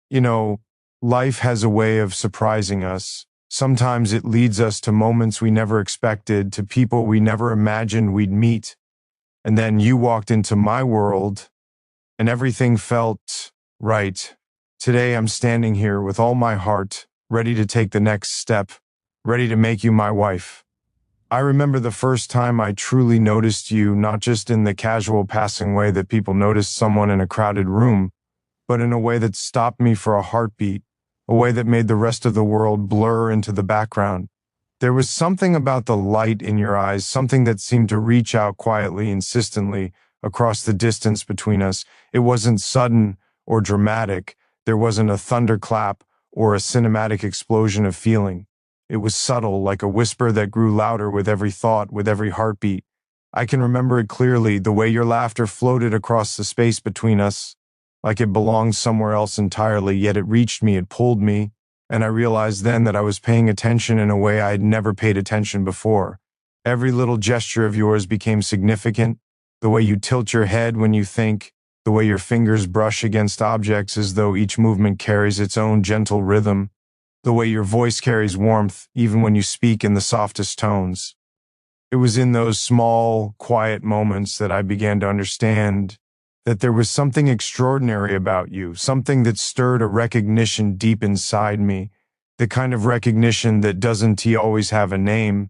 You know, life has a way of surprising us. Sometimes it leads us to moments we never expected, to people we never imagined we'd meet. And then you walked into my world, and everything felt right. Today I'm standing here with all my heart, ready to take the next step, ready to make you my wife. I remember the first time I truly noticed you, not just in the casual passing way that people notice someone in a crowded room, but in a way that stopped me for a heartbeat, a way that made the rest of the world blur into the background. There was something about the light in your eyes, something that seemed to reach out quietly, insistently, across the distance between us. It wasn't sudden or dramatic. There wasn't a thunderclap or a cinematic explosion of feeling. It was subtle, like a whisper that grew louder with every thought, with every heartbeat. I can remember it clearly, the way your laughter floated across the space between us, like it belonged somewhere else entirely, yet it reached me, it pulled me, and I realized then that I was paying attention in a way I had never paid attention before. Every little gesture of yours became significant, the way you tilt your head when you think, the way your fingers brush against objects as though each movement carries its own gentle rhythm, the way your voice carries warmth even when you speak in the softest tones. It was in those small, quiet moments that I began to understand that there was something extraordinary about you, something that stirred a recognition deep inside me, the kind of recognition that doesn't always have a name,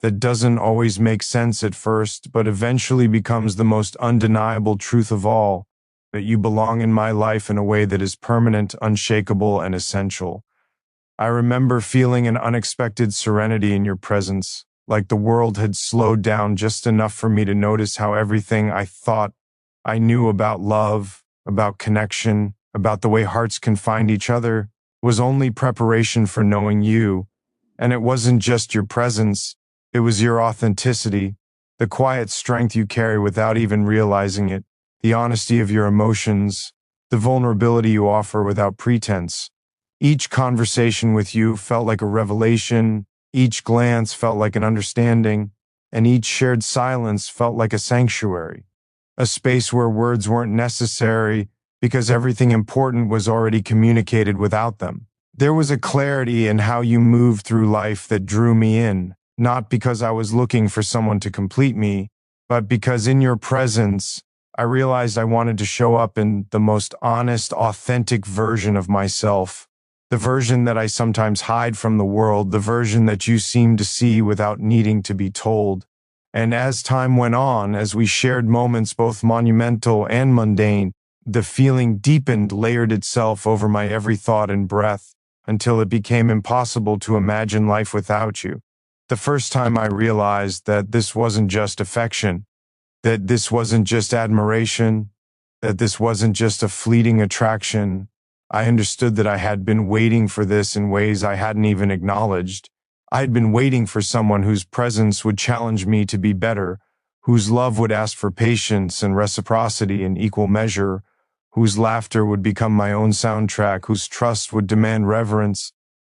that doesn't always make sense at first, but eventually becomes the most undeniable truth of all, that you belong in my life in a way that is permanent, unshakable, and essential. I remember feeling an unexpected serenity in your presence, like the world had slowed down just enough for me to notice how everything I thought I knew about love, about connection, about the way hearts can find each other, was only preparation for knowing you. And it wasn't just your presence, it was your authenticity, the quiet strength you carry without even realizing it, the honesty of your emotions, the vulnerability you offer without pretense. Each conversation with you felt like a revelation, each glance felt like an understanding, and each shared silence felt like a sanctuary. A space where words weren't necessary because everything important was already communicated without them. There was a clarity in how you moved through life that drew me in, not because I was looking for someone to complete me, but because in your presence, I realized I wanted to show up in the most honest, authentic version of myself, the version that I sometimes hide from the world, the version that you seem to see without needing to be told. And as time went on, as we shared moments both monumental and mundane, the feeling deepened, layered itself over my every thought and breath, until it became impossible to imagine life without you. The first time I realized that this wasn't just affection, that this wasn't just admiration, that this wasn't just a fleeting attraction, I understood that I had been waiting for this in ways I hadn't even acknowledged. I had been waiting for someone whose presence would challenge me to be better, whose love would ask for patience and reciprocity in equal measure, whose laughter would become my own soundtrack, whose trust would demand reverence,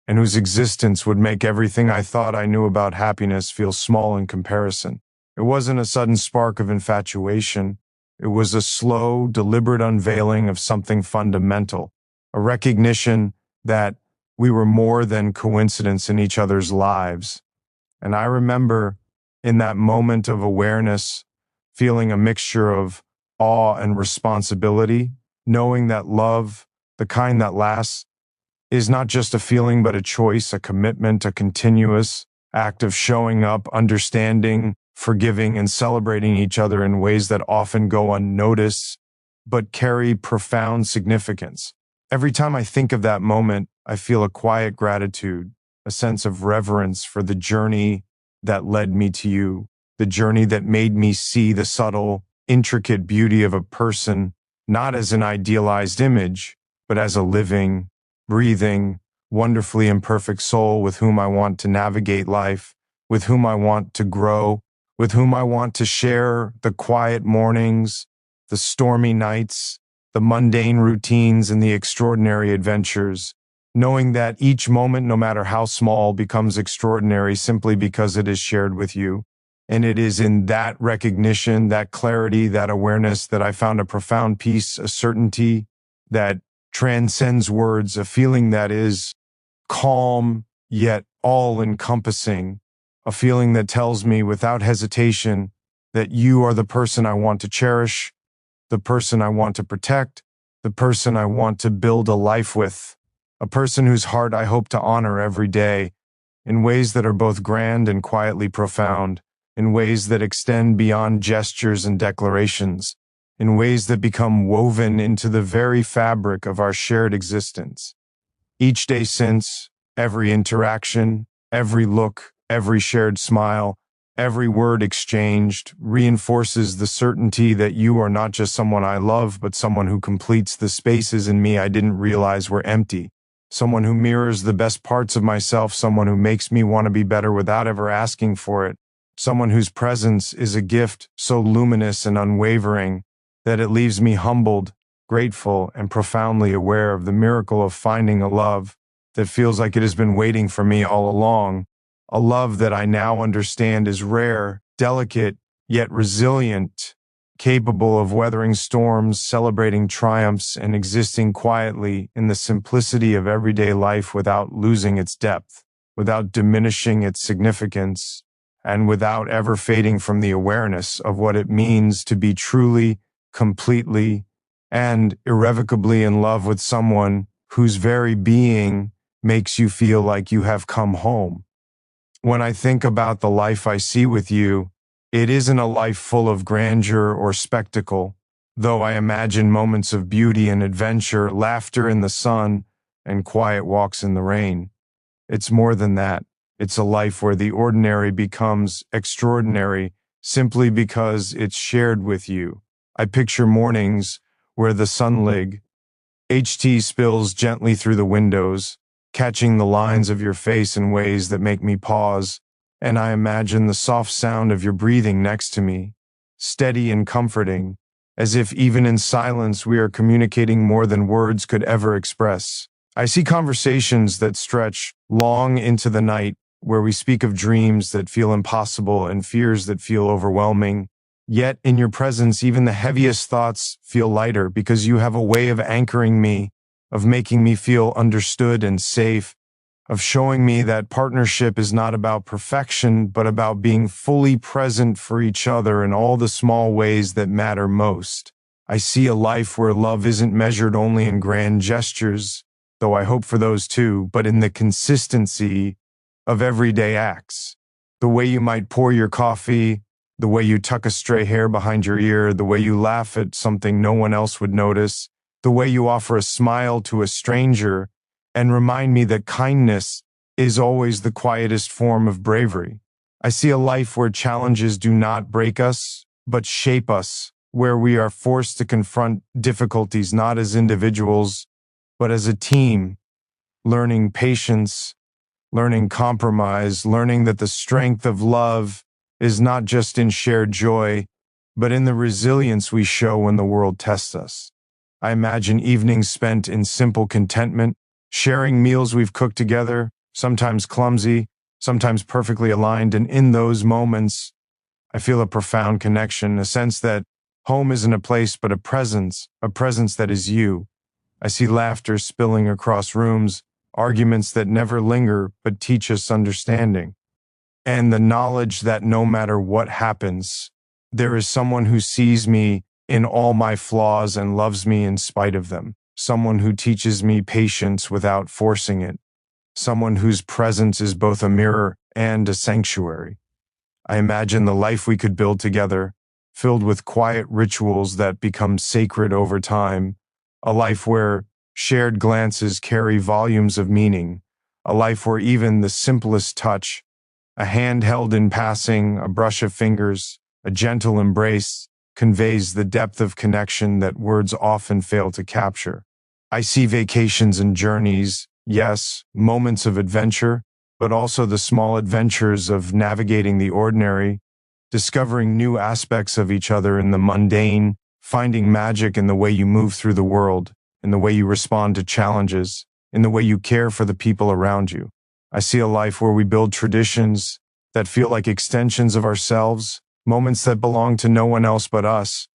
and whose existence would make everything I thought I knew about happiness feel small in comparison. It wasn't a sudden spark of infatuation. It was a slow, deliberate unveiling of something fundamental, a recognition that we were more than coincidence in each other's lives. And I remember in that moment of awareness, feeling a mixture of awe and responsibility, knowing that love, the kind that lasts, is not just a feeling but a choice, a commitment, a continuous act of showing up, understanding, forgiving, and celebrating each other in ways that often go unnoticed but carry profound significance. Every time I think of that moment, I feel a quiet gratitude, a sense of reverence for the journey that led me to you, the journey that made me see the subtle, intricate beauty of a person, not as an idealized image, but as a living, breathing, wonderfully imperfect soul with whom I want to navigate life, with whom I want to grow, with whom I want to share the quiet mornings, the stormy nights, the mundane routines, and the extraordinary adventures, knowing that each moment, no matter how small, becomes extraordinary simply because it is shared with you. And it is in that recognition, that clarity, that awareness that I found a profound peace, a certainty that transcends words, a feeling that is calm yet all-encompassing, a feeling that tells me without hesitation that you are the person I want to cherish, the person I want to protect, the person I want to build a life with, a person whose heart I hope to honor every day in ways that are both grand and quietly profound, in ways that extend beyond gestures and declarations, in ways that become woven into the very fabric of our shared existence. Each day since, every interaction, every look, every shared smile, every word exchanged reinforces the certainty that you are not just someone I love, but someone who completes the spaces in me I didn't realize were empty. Someone who mirrors the best parts of myself, someone who makes me want to be better without ever asking for it, someone whose presence is a gift so luminous and unwavering that it leaves me humbled, grateful, and profoundly aware of the miracle of finding a love that feels like it has been waiting for me all along, a love that I now understand is rare, delicate, yet resilient, capable of weathering storms, celebrating triumphs, and existing quietly in the simplicity of everyday life without losing its depth, without diminishing its significance, and without ever fading from the awareness of what it means to be truly, completely, and irrevocably in love with someone whose very being makes you feel like you have come home. When I think about the life I see with you, it isn't a life full of grandeur or spectacle, though I imagine moments of beauty and adventure, laughter in the sun, and quiet walks in the rain. It's more than that. It's a life where the ordinary becomes extraordinary simply because it's shared with you. I picture mornings where the sunlight HT spills gently through the windows, catching the lines of your face in ways that make me pause, and I imagine the soft sound of your breathing next to me, steady and comforting, as if even in silence we are communicating more than words could ever express. I see conversations that stretch long into the night, where we speak of dreams that feel impossible and fears that feel overwhelming. Yet in your presence, even the heaviest thoughts feel lighter because you have a way of anchoring me, of making me feel understood and safe, of showing me that partnership is not about perfection, but about being fully present for each other in all the small ways that matter most. I see a life where love isn't measured only in grand gestures, though I hope for those too, but in the consistency of everyday acts. The way you might pour your coffee, the way you tuck a stray hair behind your ear, the way you laugh at something no one else would notice, the way you offer a smile to a stranger and remind me that kindness is always the quietest form of bravery. I see a life where challenges do not break us, but shape us, where we are forced to confront difficulties not as individuals, but as a team, learning patience, learning compromise, learning that the strength of love is not just in shared joy, but in the resilience we show when the world tests us. I imagine evenings spent in simple contentment, sharing meals we've cooked together, sometimes clumsy, sometimes perfectly aligned, and in those moments, I feel a profound connection, a sense that home isn't a place but a presence that is you. I see laughter spilling across rooms, arguments that never linger but teach us understanding, and the knowledge that no matter what happens, there is someone who sees me in all my flaws and loves me in spite of them, someone who teaches me patience without forcing it, someone whose presence is both a mirror and a sanctuary. I imagine the life we could build together, filled with quiet rituals that become sacred over time, a life where shared glances carry volumes of meaning, a life where even the simplest touch, a hand held in passing, a brush of fingers, a gentle embrace, conveys the depth of connection that words often fail to capture. I see vacations and journeys, yes, moments of adventure, but also the small adventures of navigating the ordinary, discovering new aspects of each other in the mundane, finding magic in the way you move through the world, in the way you respond to challenges, in the way you care for the people around you. I see a life where we build traditions that feel like extensions of ourselves, moments that belong to no one else but us,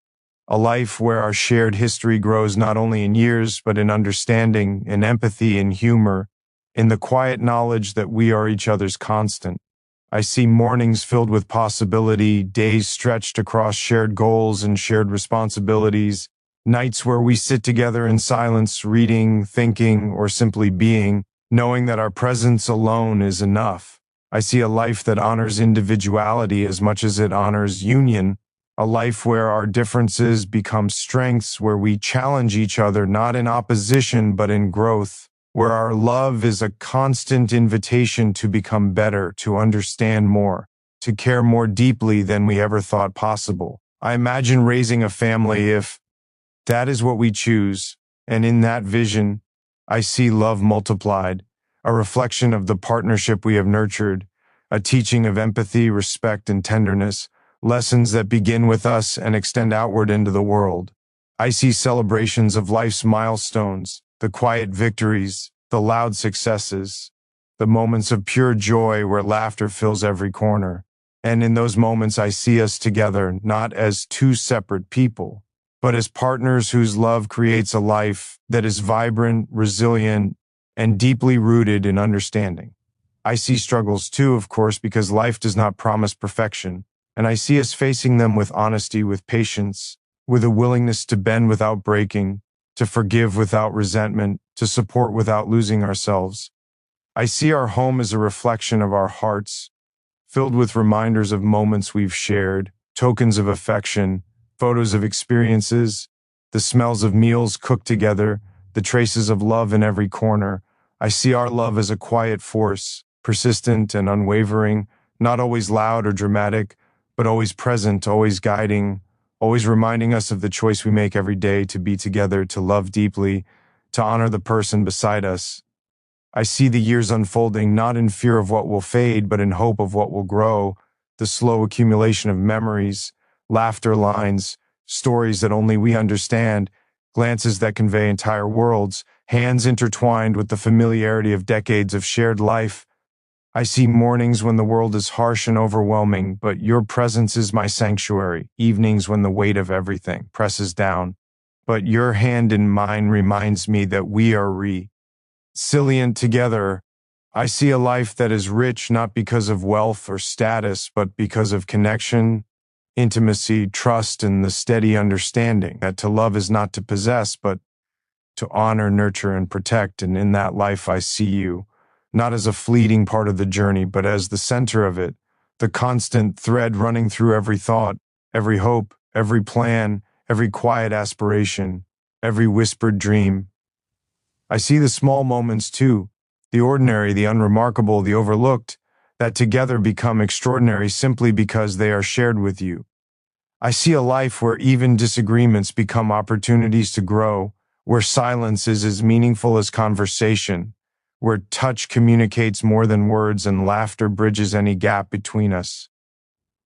A life where our shared history grows not only in years, but in understanding, in empathy, in humor, in the quiet knowledge that we are each other's constant. I see mornings filled with possibility, days stretched across shared goals and shared responsibilities, nights where we sit together in silence, reading, thinking, or simply being, knowing that our presence alone is enough. I see a life that honors individuality as much as it honors union, a life where our differences become strengths, where we challenge each other not in opposition but in growth, where our love is a constant invitation to become better, to understand more, to care more deeply than we ever thought possible. I imagine raising a family if that is what we choose, and in that vision, I see love multiplied, a reflection of the partnership we have nurtured, a teaching of empathy, respect, and tenderness, lessons that begin with us and extend outward into the world. I see celebrations of life's milestones, the quiet victories, the loud successes, the moments of pure joy where laughter fills every corner. And in those moments, I see us together, not as two separate people, but as partners whose love creates a life that is vibrant, resilient, and deeply rooted in understanding. I see struggles too, of course, because life does not promise perfection, and I see us facing them with honesty, with patience, with a willingness to bend without breaking, to forgive without resentment, to support without losing ourselves. I see our home as a reflection of our hearts, filled with reminders of moments we've shared, tokens of affection, photos of experiences, the smells of meals cooked together, the traces of love in every corner. I see our love as a quiet force, persistent and unwavering, not always loud or dramatic, but always present, always guiding, always reminding us of the choice we make every day to be together, to love deeply, to honor the person beside us. I see the years unfolding not in fear of what will fade, but in hope of what will grow, the slow accumulation of memories, laughter lines, stories that only we understand, glances that convey entire worlds, hands intertwined with the familiarity of decades of shared life. I see mornings when the world is harsh and overwhelming, but your presence is my sanctuary, evenings when the weight of everything presses down, but your hand in mine reminds me that we are resilient together. I see a life that is rich not because of wealth or status, but because of connection, intimacy, trust, and the steady understanding that to love is not to possess, but to honor, nurture, and protect. And in that life, I see you, not as a fleeting part of the journey, but as the center of it, the constant thread running through every thought, every hope, every plan, every quiet aspiration, every whispered dream. I see the small moments too, the ordinary, the unremarkable, the overlooked, that together become extraordinary simply because they are shared with you. I see a life where even disagreements become opportunities to grow, where silence is as meaningful as conversation, where touch communicates more than words and laughter bridges any gap between us.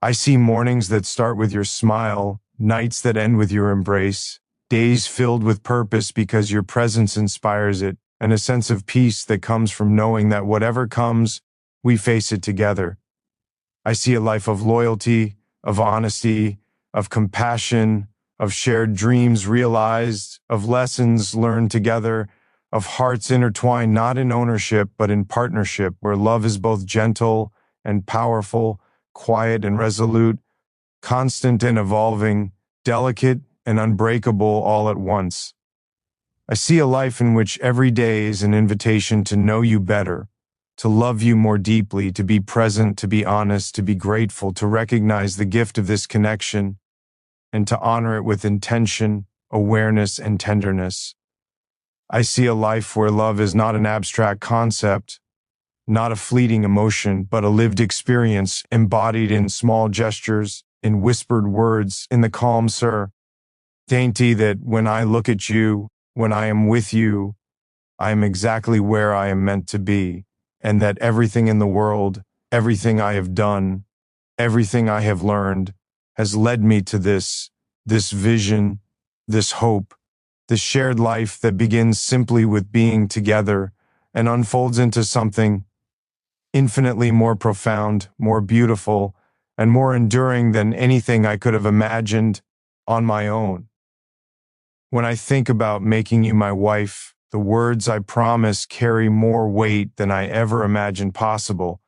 I see mornings that start with your smile, nights that end with your embrace, days filled with purpose because your presence inspires it, and a sense of peace that comes from knowing that whatever comes, we face it together. I see a life of loyalty, of honesty, of compassion, of shared dreams realized, of lessons learned together, of hearts intertwined not in ownership but in partnership, where love is both gentle and powerful, quiet and resolute, constant and evolving, delicate and unbreakable all at once. I see a life in which every day is an invitation to know you better, to love you more deeply, to be present, to be honest, to be grateful, to recognize the gift of this connection, and to honor it with intention, awareness, and tenderness. I see a life where love is not an abstract concept, not a fleeting emotion, but a lived experience embodied in small gestures, in whispered words, in the calm, dainty that when I look at you, when I am with you, I am exactly where I am meant to be, and that everything in the world, everything I have done, everything I have learned, has led me to this vision, this hope, this shared life that begins simply with being together and unfolds into something infinitely more profound, more beautiful, and more enduring than anything I could have imagined. on my own. When I think about making you my wife, the words I promise carry more weight than I ever imagined possible,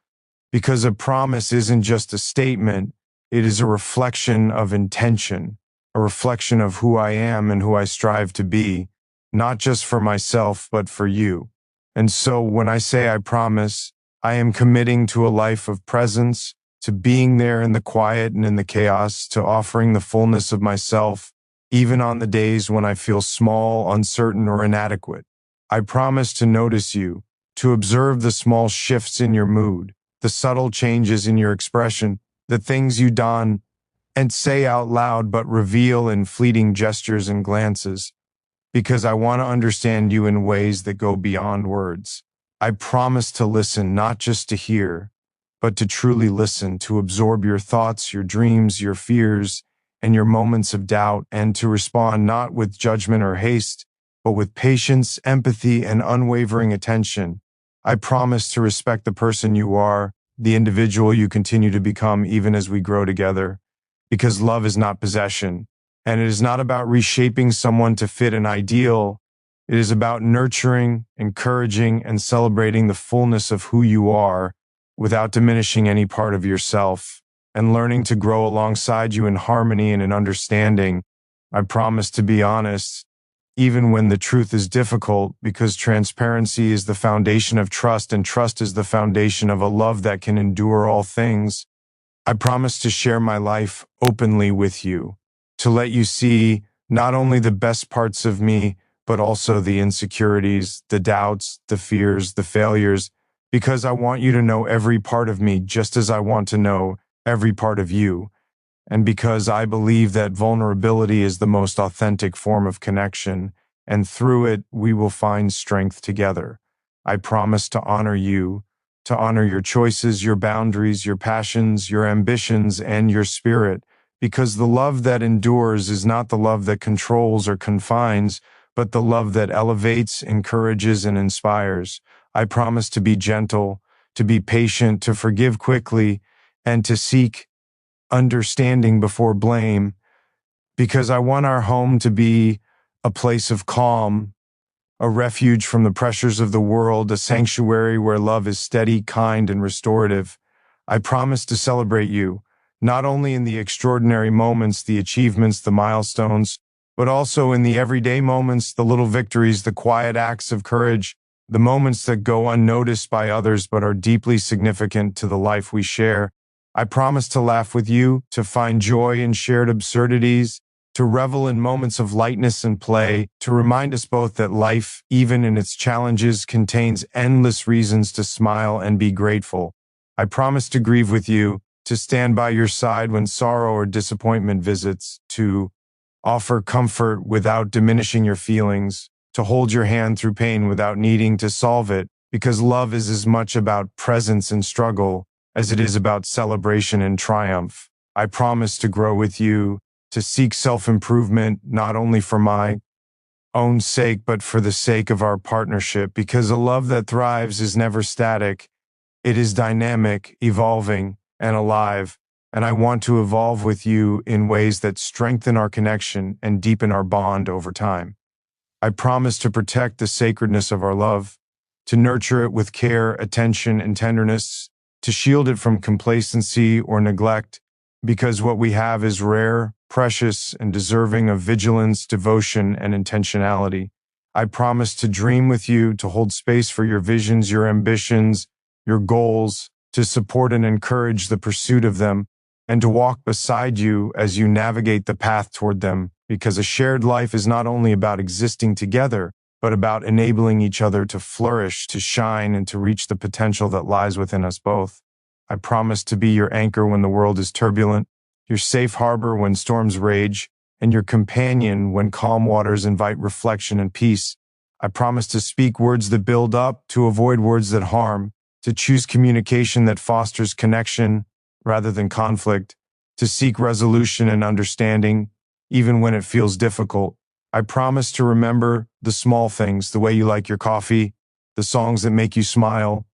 because a promise isn't just a statement, it is a reflection of intention, a reflection of who I am and who I strive to be, not just for myself, but for you. And so when I say I promise, I am committing to a life of presence, to being there in the quiet and in the chaos, to offering the fullness of myself, even on the days when I feel small, uncertain, or inadequate. I promise to notice you, to observe the small shifts in your mood, the subtle changes in your expression, the things you don and say out loud but reveal in fleeting gestures and glances, because I want to understand you in ways that go beyond words. I promise to listen, not just to hear, but to truly listen, to absorb your thoughts, your dreams, your fears, and your moments of doubt, and to respond not with judgment or haste, but with patience, empathy, and unwavering attention. I promise to respect the person you are, the individual you continue to become even as we grow together, because love is not possession, and it is not about reshaping someone to fit an ideal. It is about nurturing, encouraging, and celebrating the fullness of who you are without diminishing any part of yourself, and learning to grow alongside you in harmony and in understanding. I promise to be honest, even when the truth is difficult, because transparency is the foundation of trust, and trust is the foundation of a love that can endure all things. I promise to share my life openly with you, to let you see not only the best parts of me, but also the insecurities, the doubts, the fears, the failures, because I want you to know every part of me just as I want to know every part of you, and because I believe that vulnerability is the most authentic form of connection, and through it we will find strength together. I promise to honor you, to honor your choices, your boundaries, your passions, your ambitions, and your spirit, because the love that endures is not the love that controls or confines, but the love that elevates, encourages, and inspires. I promise to be gentle, to be patient, to forgive quickly, and to seek understanding before blame, because I want our home to be a place of calm, a refuge from the pressures of the world, a sanctuary where love is steady, kind, and restorative. I promise to celebrate you, not only in the extraordinary moments, the achievements, the milestones, but also in the everyday moments, the little victories, the quiet acts of courage, the moments that go unnoticed by others but are deeply significant to the life we share. I promise to laugh with you, to find joy in shared absurdities, to revel in moments of lightness and play, to remind us both that life, even in its challenges, contains endless reasons to smile and be grateful. I promise to grieve with you, to stand by your side when sorrow or disappointment visits, to offer comfort without diminishing your feelings, to hold your hand through pain without needing to solve it, because love is as much about presence and struggle as it is about celebration and triumph. I promise to grow with you, to seek self-improvement, not only for my own sake, but for the sake of our partnership, because a love that thrives is never static. It is dynamic, evolving, and alive, and I want to evolve with you in ways that strengthen our connection and deepen our bond over time. I promise to protect the sacredness of our love, to nurture it with care, attention, and tenderness, to shield it from complacency or neglect, because what we have is rare, precious, and deserving of vigilance, devotion, and intentionality. I promise to dream with you, to hold space for your visions, your ambitions, your goals, to support and encourage the pursuit of them, and to walk beside you as you navigate the path toward them, because a shared life is not only about existing together, but about enabling each other to flourish, to shine, and to reach the potential that lies within us both. I promise to be your anchor when the world is turbulent, your safe harbor when storms rage, and your companion when calm waters invite reflection and peace. I promise to speak words that build up, to avoid words that harm, to choose communication that fosters connection rather than conflict, to seek resolution and understanding, even when it feels difficult. I promise to remember the small things, the way you like your coffee, the songs that make you smile,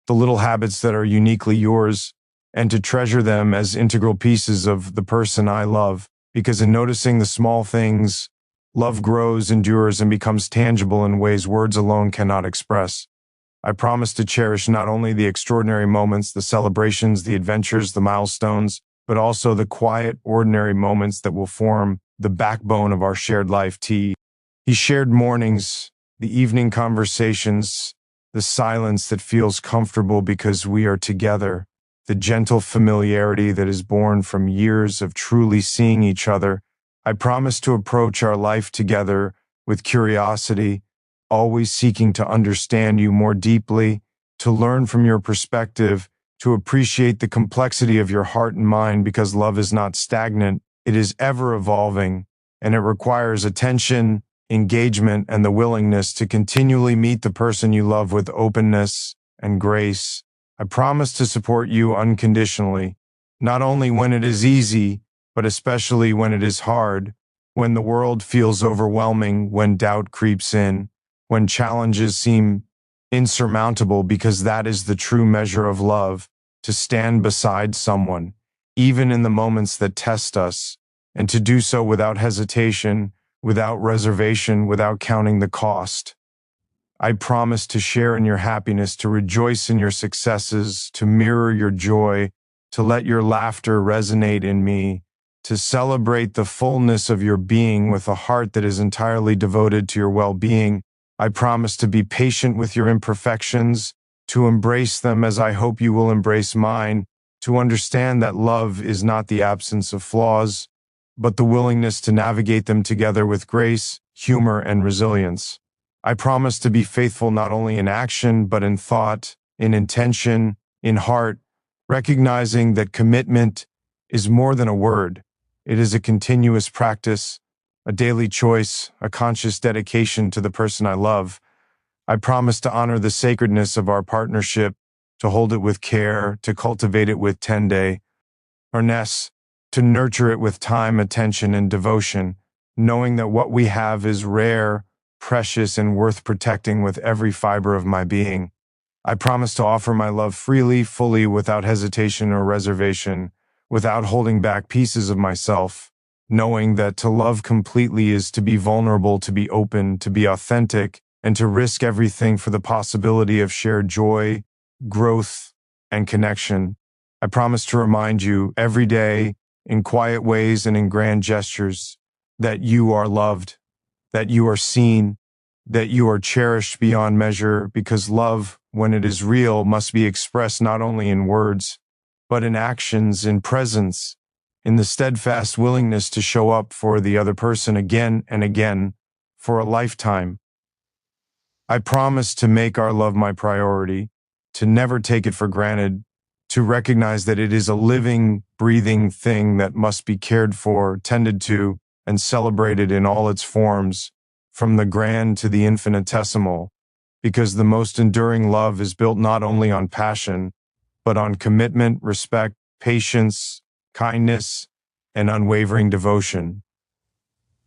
the little habits that are uniquely yours, and to treasure them as integral pieces of the person I love. because in noticing the small things, love grows, endures, and becomes tangible in ways words alone cannot express. I promise to cherish not only the extraordinary moments, the celebrations, the adventures, the milestones, but also the quiet, ordinary moments that will form the backbone of our shared life. He shared mornings, the evening conversations, the silence that feels comfortable because we are together, the gentle familiarity that is born from years of truly seeing each other. I promise to approach our life together with curiosity, always seeking to understand you more deeply, to learn from your perspective, to appreciate the complexity of your heart and mind, because love is not stagnant, it is ever evolving, and it requires attention, engagement, and the willingness to continually meet the person you love with openness and grace. I promise to support you unconditionally, not only when it is easy, but especially when it is hard, when the world feels overwhelming, when doubt creeps in, when challenges seem insurmountable, because that is the true measure of love, to stand beside someone, even in the moments that test us, and to do so without hesitation, without reservation, without counting the cost. I promise to share in your happiness, to rejoice in your successes, to mirror your joy, to let your laughter resonate in me, to celebrate the fullness of your being with a heart that is entirely devoted to your well-being. I promise to be patient with your imperfections, to embrace them as I hope you will embrace mine, to understand that love is not the absence of flaws, but the willingness to navigate them together with grace, humor, and resilience. I promise to be faithful not only in action, but in thought, in intention, in heart, recognizing that commitment is more than a word. It is a continuous practice, a daily choice, a conscious dedication to the person I love. I promise to honor the sacredness of our partnership, to hold it with care, to cultivate it with tenderness, to nurture it with time, attention, and devotion, knowing that what we have is rare, precious, and worth protecting with every fiber of my being. I promise to offer my love freely, fully, without hesitation or reservation, without holding back pieces of myself, knowing that to love completely is to be vulnerable, to be open, to be authentic, and to risk everything for the possibility of shared joy, growth, and connection. I promise to remind you every day, in quiet ways and in grand gestures, that you are loved, that you are seen, that you are cherished beyond measure, because love, when it is real, must be expressed not only in words, but in actions, in presence, in the steadfast willingness to show up for the other person again and again for a lifetime. I promise to make our love my priority, to never take it for granted, to recognize that it is a living, breathing thing that must be cared for, tended to, and celebrated in all its forms, from the grand to the infinitesimal, because the most enduring love is built not only on passion, but on commitment, respect, patience, kindness, and unwavering devotion.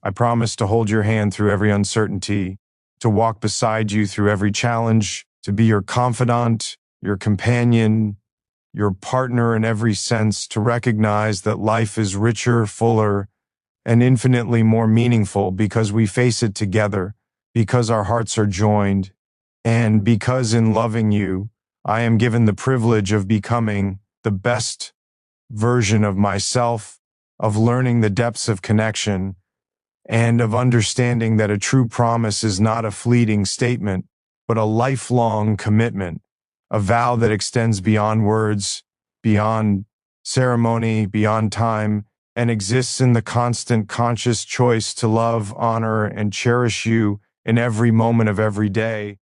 I promise to hold your hand through every uncertainty, to walk beside you through every challenge, to be your confidant, your companion, your partner in every sense, to recognize that life is richer, fuller, and infinitely more meaningful because we face it together, because our hearts are joined, and because in loving you, I am given the privilege of becoming the best version of myself, of learning the depths of connection, and of understanding that a true promise is not a fleeting statement, but a lifelong commitment, a vow that extends beyond words, beyond ceremony, beyond time, and exists in the constant conscious choice to love, honor, and cherish you in every moment of every day.